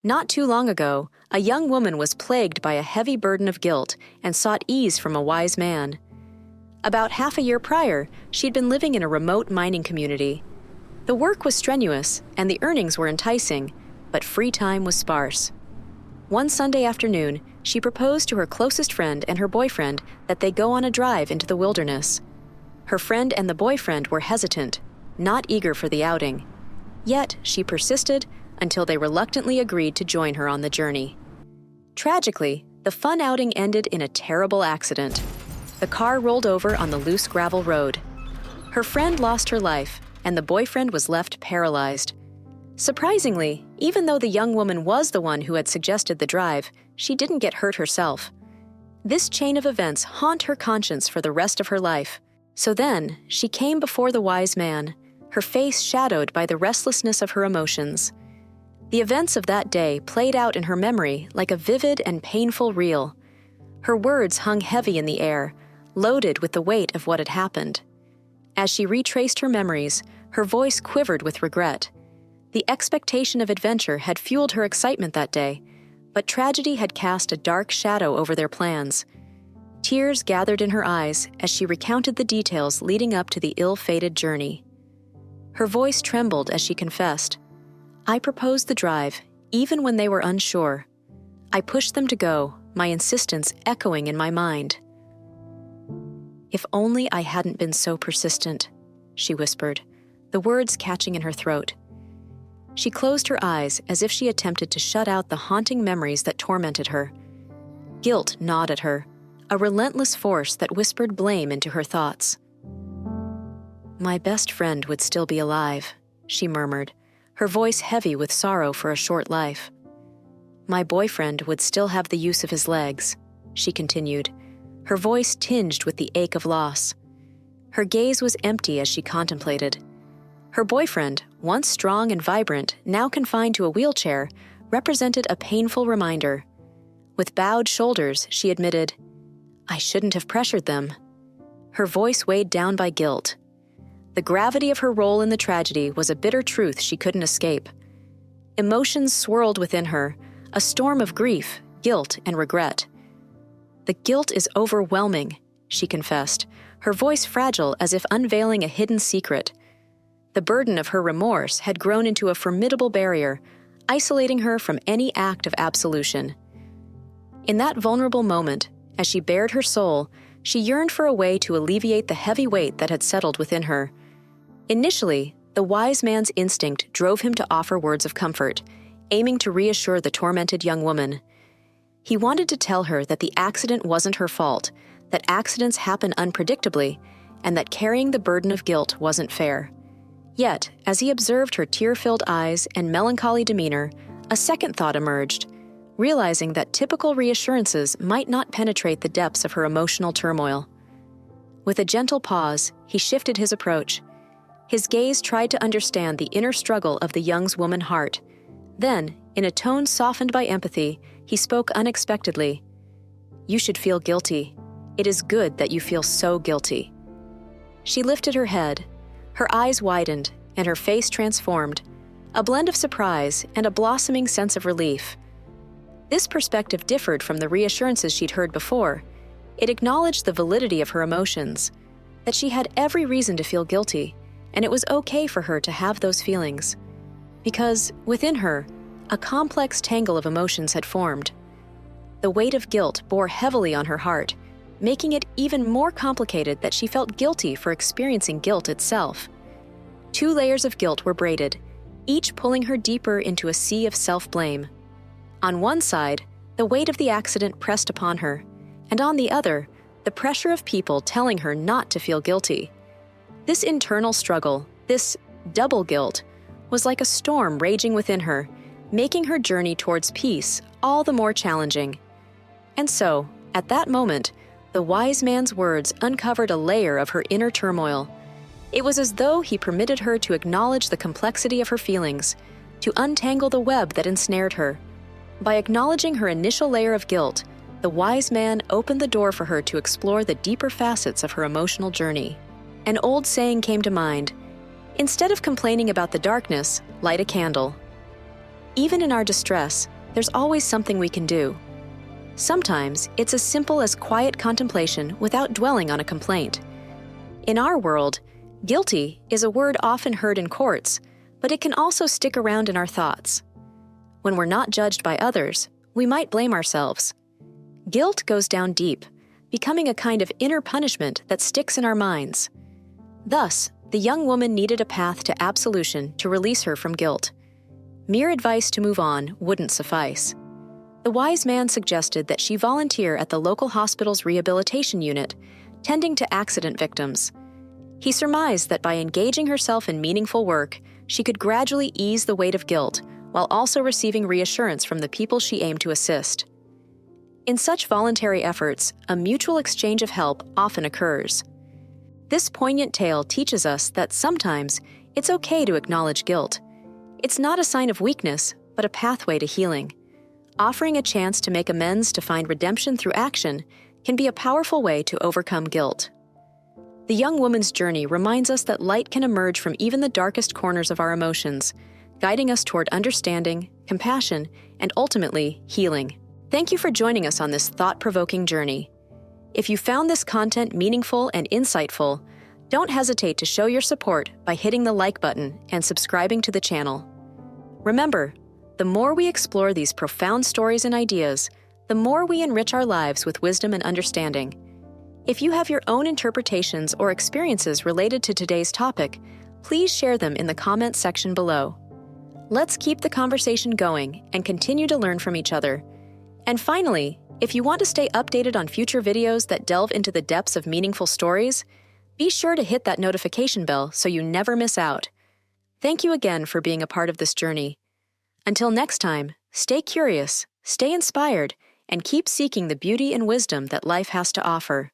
Not too long ago, a young woman was plagued by a heavy burden of guilt and sought ease from a wise man. About half a year prior, she'd been living in a remote mining community. The work was strenuous and the earnings were enticing, but free time was sparse. One Sunday afternoon, she proposed to her closest friend and her boyfriend that they go on a drive into the wilderness. Her friend and the boyfriend were hesitant, not eager for the outing. Yet, she persisted until they reluctantly agreed to join her on the journey. Tragically, the fun outing ended in a terrible accident. The car rolled over on the loose gravel road. Her friend lost her life, and the boyfriend was left paralyzed. Surprisingly, even though the young woman was the one who had suggested the drive, she didn't get hurt herself. This chain of events haunt her conscience for the rest of her life. So then, she came before the wise man, her face shadowed by the restlessness of her emotions. The events of that day played out in her memory like a vivid and painful reel. Her words hung heavy in the air, loaded with the weight of what had happened. As she retraced her memories, her voice quivered with regret. The expectation of adventure had fueled her excitement that day, but tragedy had cast a dark shadow over their plans. Tears gathered in her eyes as she recounted the details leading up to the ill-fated journey. Her voice trembled as she confessed, "I proposed the drive, even when they were unsure. I pushed them to go, my insistence echoing in my mind." "If only I hadn't been so persistent," she whispered, the words catching in her throat. She closed her eyes as if she attempted to shut out the haunting memories that tormented her. Guilt gnawed at her, a relentless force that whispered blame into her thoughts. "My best friend would still be alive," she murmured, her voice heavy with sorrow for a short life. "My boyfriend would still have the use of his legs," she continued, her voice tinged with the ache of loss. Her gaze was empty as she contemplated. Her boyfriend, once strong and vibrant, now confined to a wheelchair, represented a painful reminder. With bowed shoulders, she admitted, "I shouldn't have pressured them." Her voice weighed down by guilt. The gravity of her role in the tragedy was a bitter truth she couldn't escape. Emotions swirled within her, a storm of grief, guilt, and regret. "The guilt is overwhelming," she confessed, her voice fragile as if unveiling a hidden secret. The burden of her remorse had grown into a formidable barrier, isolating her from any act of absolution. In that vulnerable moment, as she bared her soul, she yearned for a way to alleviate the heavy weight that had settled within her. Initially, the wise man's instinct drove him to offer words of comfort, aiming to reassure the tormented young woman. He wanted to tell her that the accident wasn't her fault, that accidents happen unpredictably, and that carrying the burden of guilt wasn't fair. Yet, as he observed her tear-filled eyes and melancholy demeanor, a second thought emerged, realizing that typical reassurances might not penetrate the depths of her emotional turmoil. With a gentle pause, he shifted his approach. His gaze tried to understand the inner struggle of the young woman's heart. Then, in a tone softened by empathy, he spoke unexpectedly. "You should feel guilty. It is good that you feel so guilty." She lifted her head. Her eyes widened, and her face transformed, a blend of surprise and a blossoming sense of relief. This perspective differed from the reassurances she'd heard before. It acknowledged the validity of her emotions, that she had every reason to feel guilty, and it was okay for her to have those feelings. Because, within her, a complex tangle of emotions had formed. The weight of guilt bore heavily on her heart, making it even more complicated that she felt guilty for experiencing guilt itself. 2 layers of guilt were braided, each pulling her deeper into a sea of self-blame. On one side, the weight of the accident pressed upon her, and on the other, the pressure of people telling her not to feel guilty. This internal struggle, this double guilt, was like a storm raging within her, making her journey towards peace all the more challenging. And so, at that moment, the wise man's words uncovered a layer of her inner turmoil. It was as though he permitted her to acknowledge the complexity of her feelings, to untangle the web that ensnared her. By acknowledging her initial layer of guilt, the wise man opened the door for her to explore the deeper facets of her emotional journey. An old saying came to mind, "Instead of complaining about the darkness, light a candle." Even in our distress, there's always something we can do. Sometimes it's as simple as quiet contemplation without dwelling on a complaint. In our world, guilty is a word often heard in courts, but it can also stick around in our thoughts. When we're not judged by others, we might blame ourselves. Guilt goes down deep, becoming a kind of inner punishment that sticks in our minds. Thus, the young woman needed a path to absolution to release her from guilt. Mere advice to move on wouldn't suffice. The wise man suggested that she volunteer at the local hospital's rehabilitation unit, tending to accident victims. He surmised that by engaging herself in meaningful work, she could gradually ease the weight of guilt while also receiving reassurance from the people she aimed to assist. In such voluntary efforts, a mutual exchange of help often occurs. This poignant tale teaches us that sometimes it's okay to acknowledge guilt. It's not a sign of weakness, but a pathway to healing. Offering a chance to make amends to find redemption through action can be a powerful way to overcome guilt. The young woman's journey reminds us that light can emerge from even the darkest corners of our emotions, guiding us toward understanding, compassion, and ultimately, healing. Thank you for joining us on this thought-provoking journey. If you found this content meaningful and insightful, don't hesitate to show your support by hitting the like button and subscribing to the channel. Remember, the more we explore these profound stories and ideas, the more we enrich our lives with wisdom and understanding. If you have your own interpretations or experiences related to today's topic, please share them in the comments section below. Let's keep the conversation going and continue to learn from each other. And finally, if you want to stay updated on future videos that delve into the depths of meaningful stories, be sure to hit that notification bell so you never miss out. Thank you again for being a part of this journey. Until next time, stay curious, stay inspired, and keep seeking the beauty and wisdom that life has to offer.